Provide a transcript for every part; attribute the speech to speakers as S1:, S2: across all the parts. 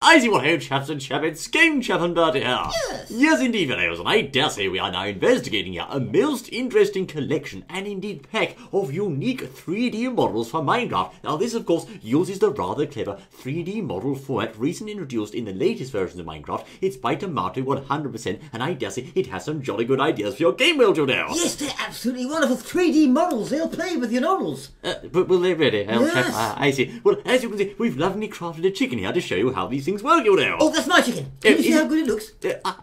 S1: I see what chaps and chappets, game chap and Bertie here.
S2: Yes.
S1: Yes, indeed, fellows, and I dare say we are now investigating here a most interesting collection and indeed pack of unique 3D models for Minecraft. Now, this, of course, uses the rather clever 3D model format recently introduced in the latest versions of Minecraft. It's by Tomato 100%, and I dare say it has some jolly good ideas for your game world, you know.
S2: Yes, they're absolutely wonderful 3D models. They'll play with your novels.
S1: But will they really?
S2: Yes.
S1: I see. Well, as you can see, we've lovingly crafted a chicken here to show you how these things work, you know.
S2: Oh, that's my chicken. Can you see how good it looks?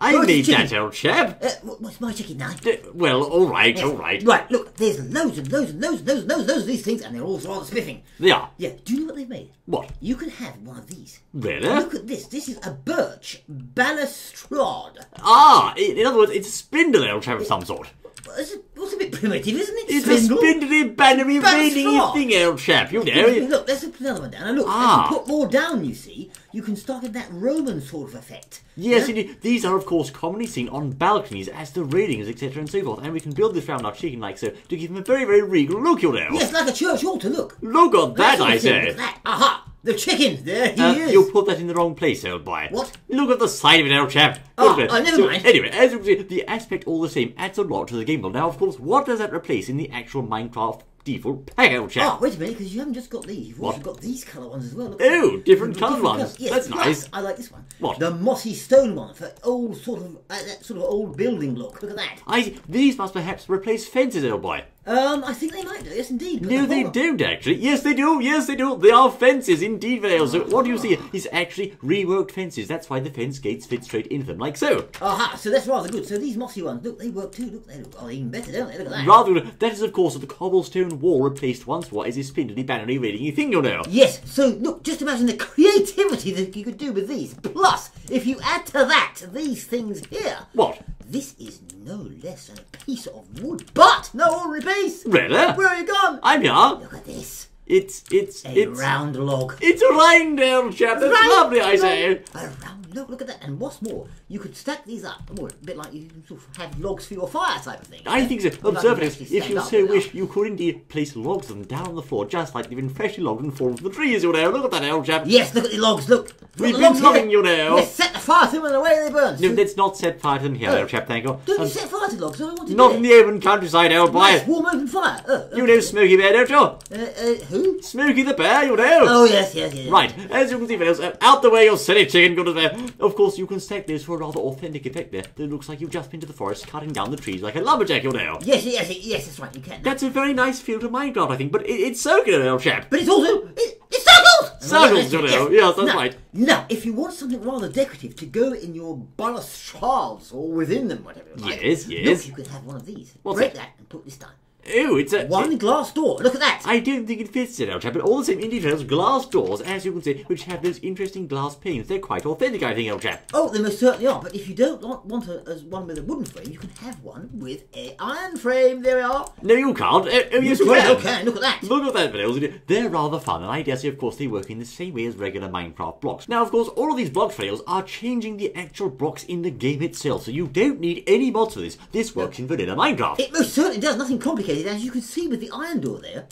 S1: I made that, old chap.
S2: What's my chicken now?
S1: Well, all right,
S2: Yes.
S1: all right.
S2: Right, look, there's loads and loads and loads and loads and loads of these things, and they're all rather spiffing.
S1: They are.
S2: Yeah, do you know what they've made?
S1: What?
S2: You can have one of these.
S1: Really?
S2: Look at this. This is a birch balustrade.
S1: Ah, in other words, it's a spindle, old chap of some sort.
S2: Well, it's a bit primitive, isn't it?
S1: It's
S2: Spindle?
S1: a spindly, bannery,
S2: Balustrade.
S1: rainy thing, old chap, you know.
S2: Look, let's put another one down. And look,
S1: Ah.
S2: as you put more down, you see, you can start with that Roman sort of effect.
S1: Yes,
S2: Yeah?
S1: indeed. These are, of course, commonly seen on balconies as the railings, etc. and so forth, and we can build this round our chicken like so to give him a very, very regal look, you know.
S2: Yes, like a church altar, look.
S1: Look at that,
S2: sort
S1: I
S2: of thing,
S1: say.
S2: look at that. Aha! The chicken! There he is!
S1: You put that in the wrong place, old boy.
S2: What?
S1: Look at the side of it, old chap.
S2: Oh,
S1: Look at it.
S2: never mind.
S1: Anyway, as you can see, the aspect all the same adds a lot to the game world. Now, of course, what does that replace in the actual Minecraft default pack, old chap?
S2: Oh, wait a minute, because you haven't just got these. You've also
S1: What?
S2: got these colour ones as well. Look.
S1: Oh, different coloured
S2: Different
S1: ones.
S2: colours. Yes,
S1: That's
S2: plus,
S1: nice.
S2: I like this one.
S1: What?
S2: The mossy stone one for old sort of that sort of old building look. Look at that.
S1: I see. These must perhaps replace fences, old boy.
S2: I think they might do. Yes, indeed.
S1: No, they don't actually. Yes, they do. Yes, they do. They are fences, indeed, Vale. So what do you see is actually reworked fences. That's why the fence gates fit straight into them, like so.
S2: Aha, so that's rather good. So these mossy ones, look, they work too. Look, they look even better, don't they? Look at that.
S1: Rather good. That is, of course, the cobblestone wall replaced once what is a spindly, bannery, railing thing, you know.
S2: Yes, so look, just imagine the creativity that you could do with these. Plus, if you add to that these things here.
S1: What?
S2: This is no less than a piece of wood, but no ordinary piece.
S1: Really?
S2: Where are you gone?
S1: I'm here.
S2: Look at this.
S1: It's
S2: A round log.
S1: It's a round, old chap. That's
S2: Round
S1: lovely, I
S2: log.
S1: say.
S2: A round log. Look at that. And what's more, you could stack these up. Well, a bit like you sort of have logs for your fire type of thing.
S1: I think so.
S2: Like
S1: Observe
S2: you
S1: it.
S2: actually
S1: If
S2: stand
S1: you
S2: up
S1: so
S2: and
S1: wish,
S2: up.
S1: you could indeed place logs of them down on the floor, just like they've been freshly logged and fallen from the trees, you know. Look at that, old chap.
S2: Yes, look at the logs. Look.
S1: We've
S2: the
S1: been
S2: logs
S1: logging,
S2: here.
S1: you know.
S2: Yes, set the fire to them and away they burn.
S1: No,
S2: So-
S1: let's not set fire to them here, old chap, thank you.
S2: Don't you set fire to logs? I don't want to
S1: Not
S2: do
S1: in
S2: it.
S1: the open countryside, old boy.
S2: Nice warm open fire.
S1: You know Smokey Bear, don't you?
S2: Who?
S1: Smokey the Bear, you know.
S2: Oh, yes.
S1: Right, as you can see, fellows, out the way, you silly chicken, goodness me. Of course, you can stack this for a rather authentic effect there that looks like you've just been to the forest cutting down the trees like a lumberjack, you know.
S2: Yes, that's right, you can.
S1: That's a very nice feel to Minecraft, I think, but it's circular, old chap.
S2: But it's also, it's circles!
S1: Circles, you know. Yes, that's right.
S2: Now, if you want something rather decorative to go in your balustrades or within them, whatever you like.
S1: Yes.
S2: Look, you could have one of these.
S1: What's
S2: Break
S1: that?
S2: that and put this down.
S1: Oh, it's a...
S2: One glass door. Look at that.
S1: I don't think it fits it, old chap, but all the same, indeed, there's glass doors, as you can see, which have those interesting glass panes. They're quite authentic, I think, old chap.
S2: Oh, they most certainly are. But if you don't want one with a wooden frame, you can have one with an iron frame. There we are.
S1: No, you can't. Oh, yes, you
S2: Well,
S1: can.
S2: okay, look at that.
S1: Look at that, Fredels. They're rather fun, and I dare say, of course, they work in the same way as regular Minecraft blocks. Now, of course, all of these block Fredels are changing the actual blocks in the game itself, so you don't need any mods for this. This works in vanilla Minecraft.
S2: It most certainly does. Nothing complicated, as you can see with the iron door there.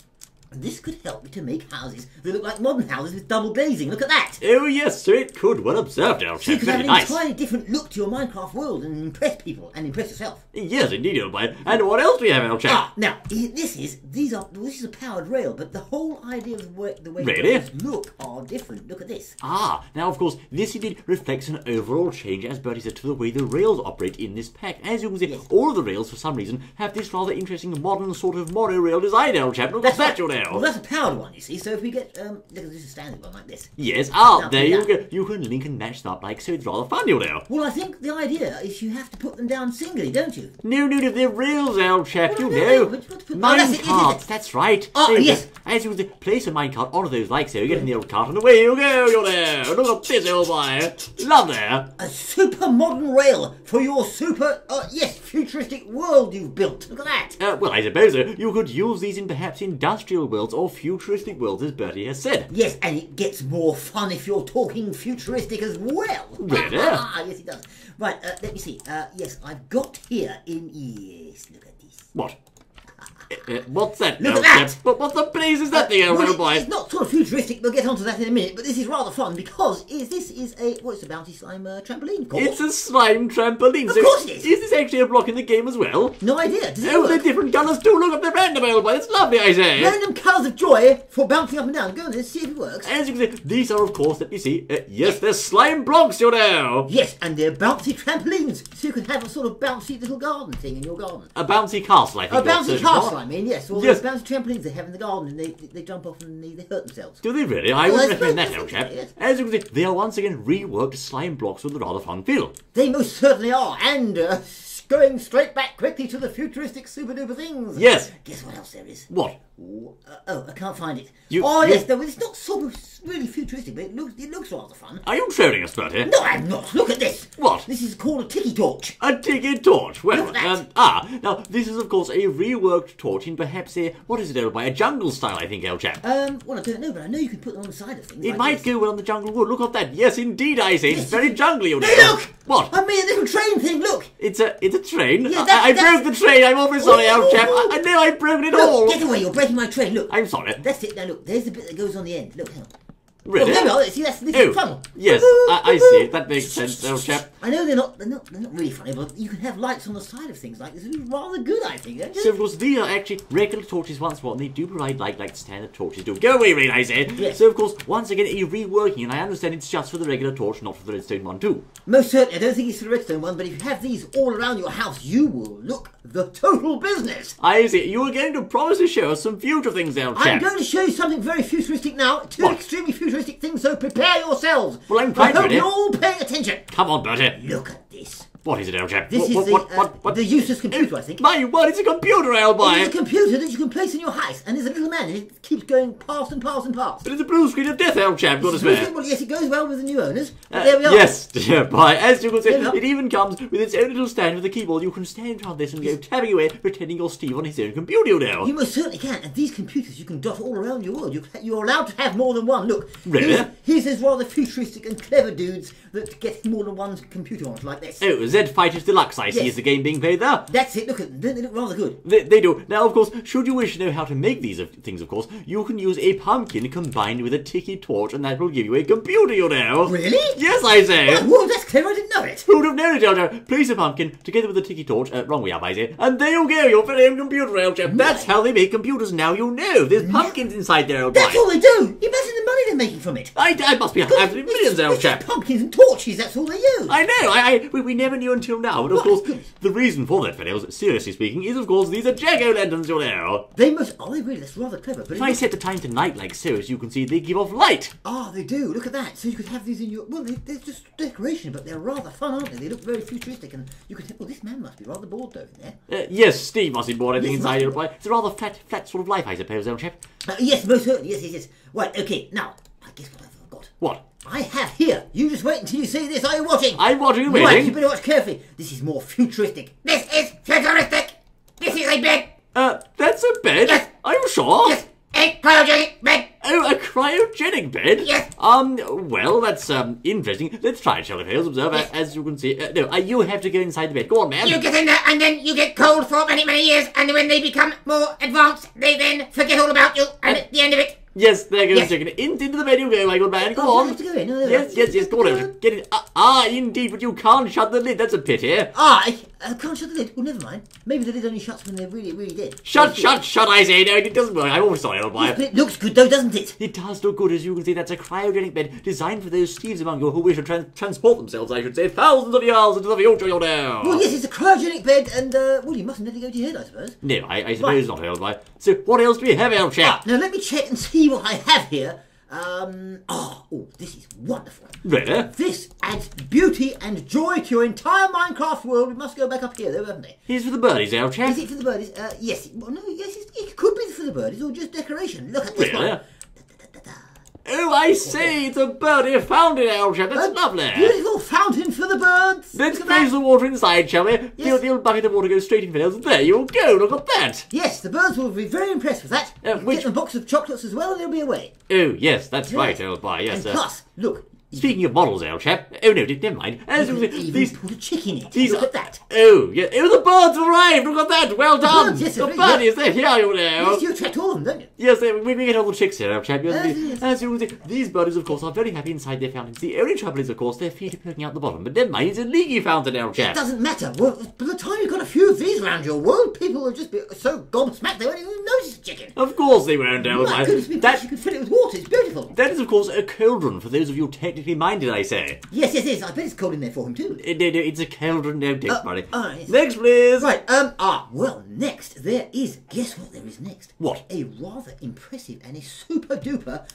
S2: This could help me to make houses that look like modern houses with double glazing. Look at that.
S1: Oh, yes, so it could. Well observed, old
S2: So you
S1: chap.
S2: could
S1: Very
S2: have an
S1: nice.
S2: entirely different look to your Minecraft world and impress people and impress yourself.
S1: Yes, indeed, old boy. And what else do we have, old chap?
S2: Ah, now this is a powered rail, but the whole idea of the way
S1: Really?
S2: rails look are different. Look at this.
S1: Ah, now of course, this indeed reflects an overall change, as Bertie said, to the way the rails operate in this pack. As you can see,
S2: Yes.
S1: all of the rails, for some reason, have this rather interesting modern sort of monorail design, old chap. Look at that, you know.
S2: Well, that's a powered one, you see. So if we get look at this, a standard one like this.
S1: Yes,
S2: Now,
S1: there you
S2: yeah.
S1: go. You can link and match them up like so. It's rather fun, you know.
S2: Well, I think the idea is you have to put them down singly, don't you?
S1: No, they're rails, old chap,
S2: Well,
S1: you
S2: no,
S1: know.
S2: but what to put-
S1: Mine
S2: that's it,
S1: carts,
S2: is it?
S1: that's right.
S2: Oh,
S1: There you go.
S2: yes.
S1: As you can see, place a minecart onto those like so, you get in the old cart and away you go, you know. Look at this, old boy. Love there.
S2: A super modern rail for your super, futuristic world you've built. Look at that.
S1: Well, I suppose you could use these in perhaps industrial worlds or futuristic worlds, as Bertie has said.
S2: Yes, and it gets more fun if you're talking futuristic as well.
S1: Really?
S2: Yes, it does. Right, let me see. Yes, I've got here in... Yes, look at this.
S1: What? What's that?
S2: Look
S1: old
S2: at that!
S1: chap? What the blaze is that thing, old
S2: Well,
S1: boy?
S2: it's not sort of futuristic. We'll get onto that in a minute. But this is rather fun because this is a it's a bouncy slime trampoline course.
S1: It's a slime trampoline.
S2: Of course it is.
S1: Is this actually a block in the game as well?
S2: No idea. Does it
S1: Oh,
S2: work?
S1: they're different colours too. Look at the random, old boy. It's lovely, I say.
S2: Random colours of joy for bouncing up and down. Go on then, see if it works.
S1: As you can see, these are, of course, let me see. Yes, they're slime blocks, you know.
S2: Yes, and they're bouncy trampolines, so you can have a sort of bouncy little garden thing in your garden.
S1: A bouncy castle, I think.
S2: A bouncy castle, I mean, yes. All
S1: Yes.
S2: those bouncy trampolines they have in the garden, and they jump off and they hurt themselves.
S1: Do they really? I
S2: Well,
S1: would
S2: that's
S1: recommend
S2: right,
S1: that,
S2: that's
S1: old chap.
S2: right, yes.
S1: As you can see, they are once again reworked slime blocks with a rather fun feel.
S2: They most certainly are, and going straight back quickly to the futuristic super duper things.
S1: Yes.
S2: Guess what else there is?
S1: What?
S2: Oh, I can't find it.
S1: You-
S2: oh
S1: you-
S2: yes, no, it's not sort of really futuristic, but it looks rather fun.
S1: Are you trolling us, Bertie?
S2: No, I'm not. Look at this.
S1: What?
S2: This is called a tiki torch.
S1: A ticket torch. Well,
S2: Look at that.
S1: now this is of course a reworked torch in perhaps a what is it, old boy? A jungle style, I think, old chap.
S2: Well, I don't know, but I know you can put them on the side of things.
S1: It
S2: like
S1: might
S2: this.
S1: go well on the jungle wood. Look at that. Yes, indeed, I say. It's
S2: Yes,
S1: very
S2: you-
S1: jungly, you know.
S2: Hey, look!
S1: What?
S2: I mean, a little train thing. Look.
S1: It's a train.
S2: Yeah,
S1: I
S2: that's-
S1: broke the train. I'm awfully sorry,
S2: Oh,
S1: old chap.
S2: oh, oh.
S1: I know I've broken it
S2: Look,
S1: all.
S2: get away! You're breaking my train. Look.
S1: I'm sorry.
S2: That's it. Now look. There's the bit that goes on the end. Look, hang on.
S1: Really?
S2: Oh, there we are. See, that's the
S1: Oh,
S2: funnel.
S1: yes, I see it. That makes sense, old chap.
S2: I know they're not really funny, but you can have lights on the side of things like this. It's rather good, I think. Don't you?
S1: So, of course, these are actually regular torches once more, and they do provide light like standard torches do. Go away, Rain, I said.
S2: Yes.
S1: So, of course, once again, a reworking, and I understand it's just for the regular torch, not for the redstone one, too.
S2: Most certainly, I don't think it's the redstone one, but if you have these all around your house, you will look the total business.
S1: I see. You were going to promise to show us some future things, old chap.
S2: I'm going to show you something very futuristic now. Two
S1: What?
S2: extremely futuristic things, so prepare yourselves.
S1: Well, I'm
S2: I
S1: quite
S2: hope
S1: ready.
S2: you're all paying attention.
S1: Come on, Bertie.
S2: Look at this.
S1: What is it, old chap?
S2: This is the useless computer, I think.
S1: My word, it's a computer, old boy.
S2: It's a computer that you can place in your house, and there's a little man, and it keeps going past and past and past.
S1: But it's a blue screen of death, old chap, got to swear.
S2: Well, yes, it goes well with the new owners. But there we are.
S1: Yes, dear boy. As you can see,
S2: There we are.
S1: it even comes with its own little stand with a keyboard. You can stand around this and go tapping away, pretending you're Steve on his own computer, you know.
S2: You most certainly can, and these computers you can dot all around your world. You're allowed to have more than one. Look,
S1: Really?
S2: here's those rather futuristic and clever dudes that get more than one computer on it, like this.
S1: Oh, Z Fighters Deluxe, I see,
S2: Yes.
S1: is the game being played there.
S2: That's it. Look at them. Don't they look rather good?
S1: They do. Now, of course, should you wish to know how to make these things, of course, you can use a pumpkin combined with a tiki torch, and that will give you a computer, you know.
S2: Really?
S1: Yes, I say.
S2: Oh, whoa, that's clever. I didn't know it.
S1: Who would have known it, Elder? Place a pumpkin together with a tiki torch, wrong way up, I say, and there you go, your very own computer, Elder. That's how they make computers now, you know. There's pumpkins inside there, Elder.
S2: That's all they do. Imagine the money they're making from it.
S1: I must be absolutely millions, Elder.
S2: It's just pumpkins and torches. That's all they use.
S1: I know, we never knew until now, but of
S2: My
S1: course,
S2: goodness.
S1: the reason for that, Fiddles, seriously speaking, is of course these are jack-o'-lanterns, you know.
S2: They must. Oh, they really. That's rather clever. But
S1: If I set the time to night like so, as you can see, they give off light.
S2: Ah, they do. Look at that. So you could have these in your. Well, they're just decoration, but they're rather fun, aren't they? They look very futuristic, and you could. Well, this man must be rather bored though in there.
S1: Yes, Steve must be bored, I think,
S2: Yes,
S1: inside
S2: must
S1: your
S2: be.
S1: reply. It's a rather flat sort of life, I suppose, old chap.
S2: Yes, most certainly. Yes. Right. Okay. Now, I guess what I forgot.
S1: What?
S2: I have here. You just wait until you see this. Are you watching?
S1: I'm watching and
S2: Right.
S1: waiting.
S2: You better watch carefully. This is more futuristic. This is futuristic. This is a bed.
S1: That's a bed?
S2: Yes.
S1: Are you sure?
S2: Yes, a cryogenic bed.
S1: Oh, a cryogenic bed?
S2: Yes.
S1: Well, that's, interesting. Let's try it, shall we, Fiddles? Observe,
S2: Yes.
S1: as you can see. No, you have to go inside the bed. Go on, man.
S3: You get in there and then you get cold for many, many years, and when they become more advanced, they then forget all about you, and at the end of it,
S1: Yes, there goes
S3: Yes.
S1: chicken. Into the bed you go, my good man. Go
S2: Oh,
S1: on.
S2: do I have to go in? No,
S1: Yes, go on. Get it. Indeed, but you can't shut the lid. That's a pity.
S2: I can't shut the lid. Well, never mind. Maybe the lid only shuts when they're really, really dead.
S1: Shut, I say. No, it doesn't work. I'm always sorry, old boy.
S2: But it looks good though, doesn't it?
S1: It does look good, as you can see. That's a cryogenic bed designed for those Steves among you who wish to transport themselves, I should say, thousands of years into the future, you know.
S2: Well, yes, it's a cryogenic bed, and well, you mustn't let it go to your head, I suppose.
S1: No, I suppose not, old boy. So, what else do we have, old chap?
S2: Now let me check and see what I have here. This is wonderful.
S1: Really?
S2: This adds beauty and joy to your entire Minecraft world. We must go back up here, though, haven't we?
S1: Here's for the birdies, old chap.
S2: Is it for the birdies? Yes. Well, no, yes, it could be for the birdies or just decoration. Look at this
S1: Really?
S2: one.
S1: Oh, I see. It's a birdie fountain, old chap. That's lovely.
S2: Beautiful fountain for the birds.
S1: Let's
S2: Look at
S1: place
S2: that.
S1: the water inside, shall we?
S2: Yes.
S1: The old bucket of water goes straight in Fiddles. There you go. Look at that.
S2: Yes, the birds will be very impressed with that. You can
S1: which-
S2: get them a box of chocolates as well, and they'll be away.
S1: Oh, yes, that's right, old boy. Yes,
S2: And
S1: sir.
S2: plus, look,
S1: Speaking of models, old chap. Oh no, never mind. As
S2: You
S1: you
S2: can
S1: can see,
S2: even put a chick in it. Look at that.
S1: Oh, yeah. Oh, the birds arrived. Look at that. Well done.
S2: birds, yes,
S1: the
S2: they're
S1: birdies, they're here, you know.
S2: Yes, you attract all of them, don't you?
S1: Yes, we get all the chicks here, old chap.
S2: Yes.
S1: As you can see, these birdies, of course, are very happy inside their fountains. The only trouble is, of course, their feet are poking out the bottom. But never mind, it's a leaky fountain, old chap.
S2: It doesn't matter. Well, by the time you've got a few of these around your world, people will just be so gobsmacked they won't even notice a chicken.
S1: Of course they won't, old
S2: My
S1: chap.
S2: goodness me, you can fill it with water. It's beautiful.
S1: That is, of course, a cauldron for those of you technically minded, I say.
S2: Yes. I bet it's cold in there for him too.
S1: It's a cauldron, no doubt, buddy.
S2: Yes.
S1: Next, please.
S2: Right, well, next there is, guess what there is next?
S1: What?
S2: A rather impressive and a super duper,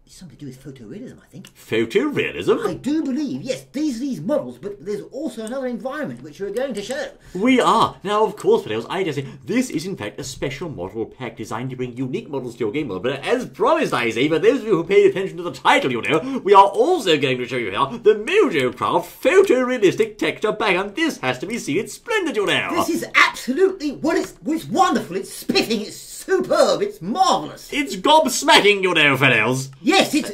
S2: it's something to do with photorealism, I think.
S1: Photorealism?
S2: I do believe, yes, these models, but there's also another environment which we're going to show.
S1: We are. Now, of course, Fiddles, I dare say, this is in fact a special model pack designed to bring unique models to your game world. But as promised, I say, for those of you who paid attention to the title, you know, we are also going to show you here the Mojo Craft Photorealistic Texture Pack, and this has to be seen. It's splendid, you know.
S2: This is absolutely, it's wonderful, it's spiffing, it's superb, it's marvellous.
S1: It's gobsmacking, you know, Fiddles.
S2: Yes, yes,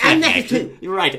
S2: and that is too.
S1: You're right.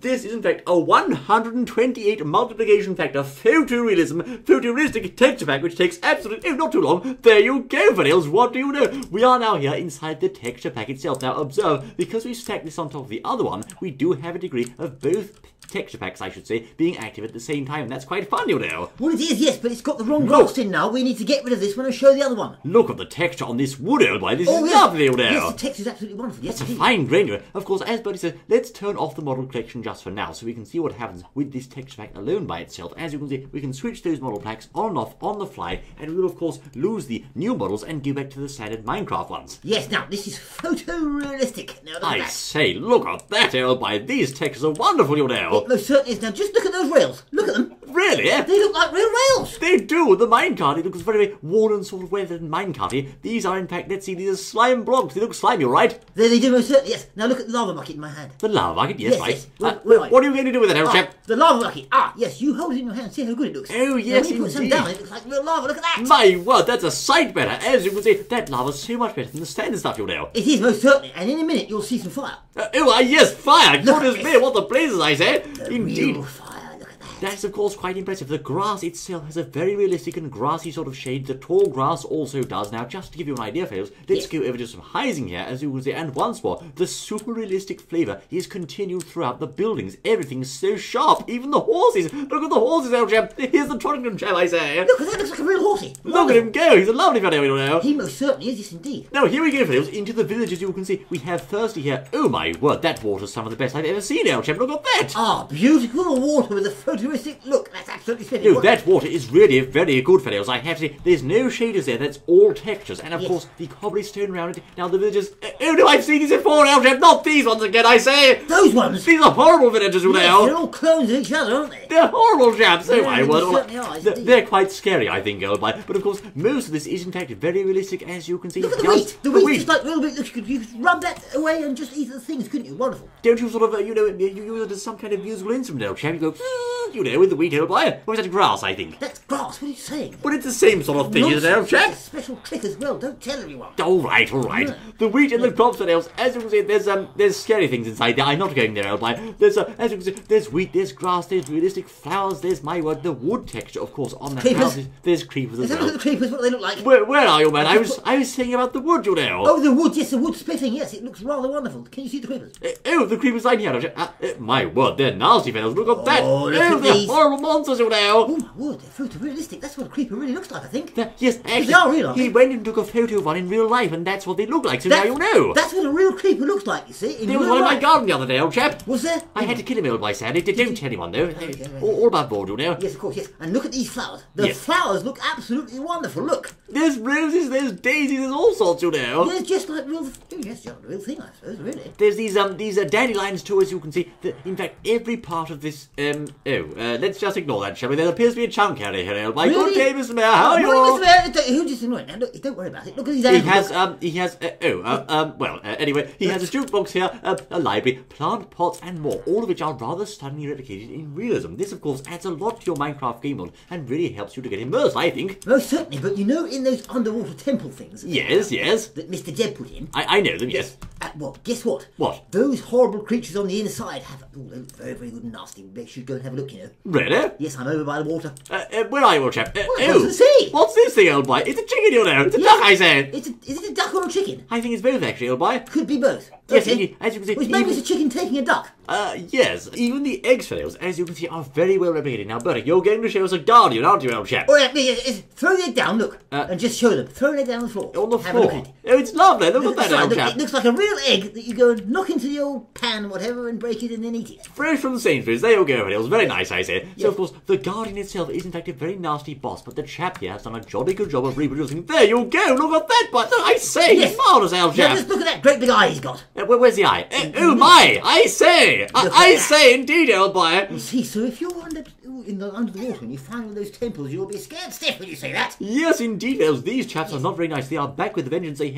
S1: This is in fact a 128 multiplication factor photorealistic texture pack, which takes absolutely not too long. There you go, Fiddles. What do you know? We are now here inside the texture pack itself. Now observe, because we stacked this on top of the other one, we do have a degree of both texture packs, I should say, being active at the same time. That's quite fun, you know.
S2: Well, it is, yes, but it's got the wrong gloss in now. We need to get rid of this one and show the other one.
S1: Look at the texture on this wood, old boy. This is lovely, you know.
S2: Yes, the texture is absolutely wonderful. Yes,
S1: That's a fine grain, you know. Of course, as Bertie says, let's turn off the model collection just for now so we can see what happens with this texture pack alone by itself. As you can see, we can switch those model packs on and off on the fly, and we will, of course, lose the new models and go back to the standard Minecraft ones.
S2: Yes, now, this is photorealistic. Now, look at that.
S1: Say, look at that, old boy. These textures are wonderful, you know.
S2: It most certainly is. Now, just look at those rails. Look at them.
S1: Really?
S2: They look like real rails.
S1: They do. The minecart, it looks very worn and sort of weathered and minecarty. These are, in fact, let's see, these are slime blocks. They look slimy, all right?
S2: They do most certainly, yes. Now, look at the lava bucket in my hand.
S1: The lava bucket, yes, right.
S2: Yes. Where are you?
S1: What are you going to do with it, old chap?
S2: The lava bucket. Yes, you hold it in your hand. See how good it looks.
S1: Oh, yes,
S2: now, when you put some
S1: indeed.
S2: down, it looks like real lava. Look at that.
S1: My word, that's a sight better. As you can see, that lava's so much better than the standard stuff, you know.
S2: It is most certainly, and in a minute you'll see some fire.
S1: Yes, fire.
S2: Look
S1: Goodness
S2: at
S1: me, what the blazes, I say. Indeed.
S2: Real fire. Look at that.
S1: That's, of course, quite impressive. The grass itself has a very realistic and grassy sort of shade. The tall grass also does. Now, just to give you an idea, fellows, let's go over to some Heising here, as you can see. And once more, the super realistic flavour is continued throughout the buildings. Everything's so sharp. Even the horses. Look at the horses, old chap. Here's the Tottenham chap, I say.
S2: Look at that. Looks like a real horsey.
S1: Look at him go. He's a lovely fellow, you know.
S2: He most certainly is, yes, indeed.
S1: Now, here we go, fellows, into the villages. You can see we have firstly here. Oh, my word, that water's some of the best I've ever seen, old chap. Look at that.
S2: Beautiful water with a photorealistic look. That's absolutely splendid.
S1: No, that water is really very good, fellows. I have to say, there's no shaders there. That's all textures. And, of course, the cobblestone around it. Now, the villagers... Oh, no, I've seen these before, Elchap. Not these ones again, I say.
S2: Those ones?
S1: These are horrible villagers, you know.
S2: They're all clones of each other, aren't they?
S1: They're horrible chaps. Oh, my
S2: They
S1: word.
S2: certainly are, indeed.
S1: They're quite scary, I think, old boy. But, of course, most of this is, in fact, very realistic, as you can see.
S2: Look at the wheat. The wheat just like real wheat. Look, you could rub that away and just eat the things, couldn't you? Wonderful.
S1: Don't you sort of, you use it as some kind of musical instrument, old chap? You go, you know, with the wheat, old boy. Or is that grass, I think?
S2: That's grass. What are you saying?
S1: But it's the same sort of thing, isn't it, old chap?
S2: It's a special trick as well. Don't tell everyone.
S1: All right.
S2: Yeah.
S1: The wheat and the crops and else. As you can see, there's scary things inside there. I'm not going there, old boy. There's as you can see, there's wheat, there's grass, there's realistic flowers, there's my word, the wood texture, of course, on the
S2: Creepers.
S1: houses. There's creepers as
S2: Look
S1: well.
S2: at the creepers. What do they look like?
S1: Where are you, man? I was saying about the wood, you know.
S2: Oh, the wood. Yes, the wood splitting. Yes, it looks rather wonderful. Can you see the creepers?
S1: The creepers line here. My word, they're nasty fellows. Look at that.
S2: Oh, look at
S1: they're
S2: these.
S1: horrible monsters, you know.
S2: Oh my word, they're photorealistic. That's what a creeper really looks like, I think.
S1: Yes, actually,
S2: They are real, aren't
S1: he
S2: they?
S1: went and took a photo of one in real life, and that's what they look like. So now you know.
S2: That's what a real creeper looks like, you see.
S1: There was one in my garden the other day, old chap.
S2: Was there?
S1: I had to kill him, old boy, sadly. Don't tell anyone, though.
S2: Okay, right.
S1: All above board, you know.
S2: Yes, of course, yes. And look at these flowers. The
S1: Yes.
S2: flowers look absolutely wonderful. Look.
S1: There's roses, there's daisies, there's all sorts, you know.
S2: They're just like real... Yes, just a real thing, I suppose, really.
S1: There's these dandelions too, as you can see. In fact, every part of this let's just ignore that, shall we? There appears to be a chunk carrier here, old boy.
S2: Really?
S1: Good day, Mr. Mayor. How are you?
S2: Morning, Mr. Mayor. Who just annoyed? Now, look, don't worry about it. Look at his hands.
S1: He has a jukebox here, a library, plant pots, and more, all of which are rather stunningly replicated in realism. This, of course, adds a lot to your Minecraft game world and really helps you to get immersed, I think.
S2: Most certainly, but you know, in those underwater temple things.
S1: Yes.
S2: That Mr. Jeb put in.
S1: I know them, yes.
S2: Well, guess what?
S1: What?
S2: Those horrible creatures on the inside have. Oh, they look very, very good and nasty. We should go and have a look, you know.
S1: Really?
S2: Yes, I'm over by the water.
S1: Where are you, old chap?
S2: Across the sea.
S1: What's this thing, old boy? It's a chicken, you know. It's a duck, I say.
S2: Is it a duck or a chicken?
S1: I think it's both, actually, old boy.
S2: Could be both.
S1: Yes,
S2: Okay.
S1: indeed. As you can see,
S2: Which maybe it's a chicken taking a duck.
S1: Yes. Even the egg trails, as you can see, are very well replicated. Now, Bertie, you're going to show us a guardian, aren't you, old chap?
S2: Oh, yeah, throw the egg down, look, and just show them. Throw the egg down on the floor.
S1: On the
S2: Have a look
S1: floor.
S2: at it.
S1: Oh, it's lovely. Look at that, old chap.
S2: It looks like a real egg that you go and knock into the old pan or whatever and break it and then eat it.
S1: Fresh from Sainsbury's, there you go, Hills. Very nice, I say. So, of course, the Guardian itself is in fact a very nasty boss, but the chap here has done a jolly good job of reproducing. There you go, look at that, but I say,
S2: Yes.
S1: marvellous, old
S2: Now
S1: chap.
S2: just look at that great big eye he's got.
S1: Where's the eye? Oh my, I say, I say indeed, old boy.
S2: You see, so if you're under the water and you find one of those temples, you'll be scared stiff when you say that.
S1: Yes, indeed, Hills. These chaps are not very nice. They are back with a vengeance. They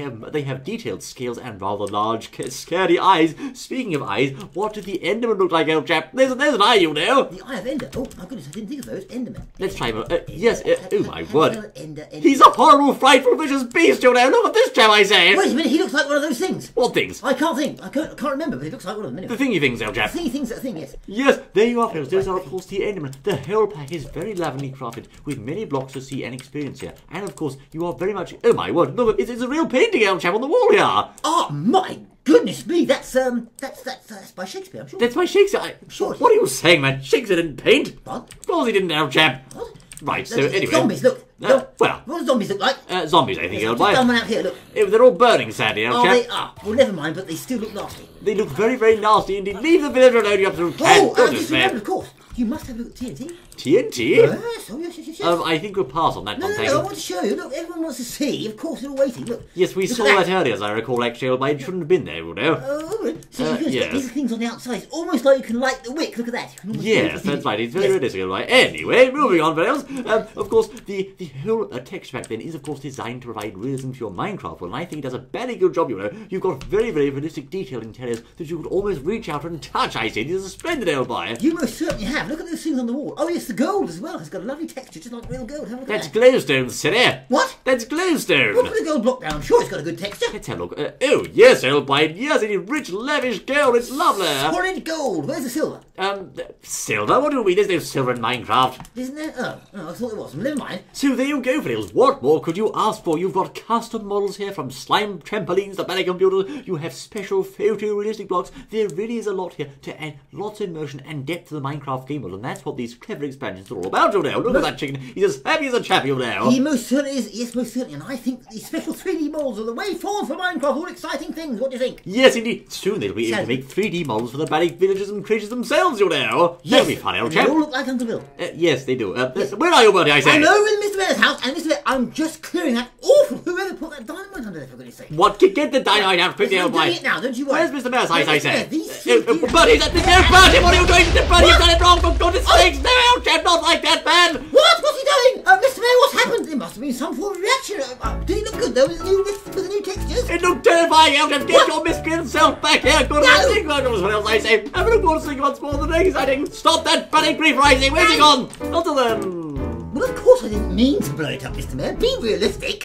S1: have detailed scales and rather large, scary eyes. Speaking of eyes, what did the Enderman look like, old chap? There's an eye, you know.
S2: The eye of Ender. Oh my goodness, I didn't think of those. Enderman.
S1: Let's try him. Yes, oh my
S2: Ender,
S1: word.
S2: Ender.
S1: He's a horrible, frightful, vicious beast, you know. Look at this chap, I say.
S2: Wait a minute, he looks like one of those things.
S1: What things?
S2: I can't think. I can't remember, but he looks like one of them.
S1: The
S2: Anyway.
S1: thingy things, old chap.
S2: Thingy things, that thing, yes.
S1: Yes, there you are, fellas. Those are, of course, the Endermen. The whole pack is very lovingly crafted, with many blocks to see and experience here. And, of course, you are very much... Oh, my word. Look, it's a real painting, old chap, on the wall here.
S2: Oh, my goodness me. That's by Shakespeare, I'm sure.
S1: That's by Shakespeare.
S2: Sure.
S1: What are you saying, man? Shakespeare didn't paint.
S2: What?
S1: Of course he didn't, old chap.
S2: What?
S1: Right, so
S2: Those
S1: anyway...
S2: Zombies, look.
S1: well...
S2: What do zombies look like?
S1: Zombies, I think, old boy.
S2: Just done one out here, look.
S1: They're all burning, sadly, old
S2: Oh,
S1: chap.
S2: they are. Well, never mind, but they still look nasty.
S1: They look very, very nasty indeed. Leave the village alone, you absolute cat.
S2: Oh,
S1: Goodness,
S2: just remember,
S1: man.
S2: of course. You must have a look at TNT.
S1: TNT?
S2: Yes, oh, yes.
S1: I think we'll pass on that
S2: No,
S1: one,
S2: no,
S1: thank
S2: no, I
S1: you.
S2: want to show you. Look, everyone wants to see. Of course, they're all waiting. Look.
S1: Yes, we
S2: Look
S1: saw
S2: at
S1: that earlier, as I recall, actually, but it shouldn't have been there, you know.
S2: Oh, so you can
S1: yes.
S2: get these things on the outside. It's almost like you can light the wick. Look at that. You can almost
S1: Yes,
S2: see it.
S1: that's right. It's very
S2: Yes.
S1: realistic, right? Anyway, moving on, fellas. Of course, the whole texture pack then is, of course, designed to provide realism to your Minecraft world, and I think it does a very good job, you know. You've got very, very realistic detail in interiors that you could almost reach out and touch, I say. This is a splendid old boy.
S2: You most certainly have. Look at those things on the wall. Oh, yes, the gold as well. It's got a lovely texture, just like real gold. Have a look
S1: That's
S2: at that.
S1: glowstone, silly.
S2: What?
S1: That's glowstone.
S2: Well, put a gold block down. I'm sure it's got a good texture.
S1: Let's have a look. Oh, yes, old boy. Yes, it is rich, lavish gold. It's lovely.
S2: Solid gold. Where's the silver?
S1: Silver? What do you mean? There's no silver in Minecraft.
S2: Isn't there? Oh, I thought there was. Never mind.
S1: So there you go, Fiddles. What more could you ask for? You've got custom models here, from slime trampolines to ballet computers. You have special photorealistic blocks. There really is a lot here to add lots of immersion and depth to the Minecraft game world, and that's what these clever expansions are all about, you know. Look at that chicken. He's as happy as a chap, you know.
S2: He most certainly is. Yes, most certainly. And I think that these special 3D models are the way forward for Minecraft. All exciting things. What do you think?
S1: Yes, indeed. Soon they'll be able to
S2: Sadly.
S1: make 3D models for the ballet villages and creatures themselves, you know. That'll be fun, old
S2: They
S1: chap.
S2: all look like Uncle Bill.
S1: Yes, they do. Where are you, Bertie, I say?
S2: I'm over in Mr. Mayor's house, and Mr. Mayor, I'm just clearing that awful whoever put that dynamite under there, for goodness sake.
S1: What? Get the dynamite out quickly,
S2: I'm
S1: old boy.
S2: doing it now, don't you worry.
S1: Where's Mr. Mayor's house, I say?
S2: These
S1: Bertie, Bertie, what are you doing? Bertie, you've done it wrong, for goodness sakes. No, old chap, not like that, man.
S2: What? What's he doing? Mr. Mayor, what's happened? There must have been some form of reaction. Did he look good, though, with the new textures?
S1: It looked terrifying, old chap. Get your miscreant self back here. Good
S2: No.
S1: think what else I say. Have a look more thing once more than exciting. Stop that bloody grief rising. Where's he gone? Until then.
S2: Well, of course I didn't mean to blow it up, Mr. Mayor. Be realistic.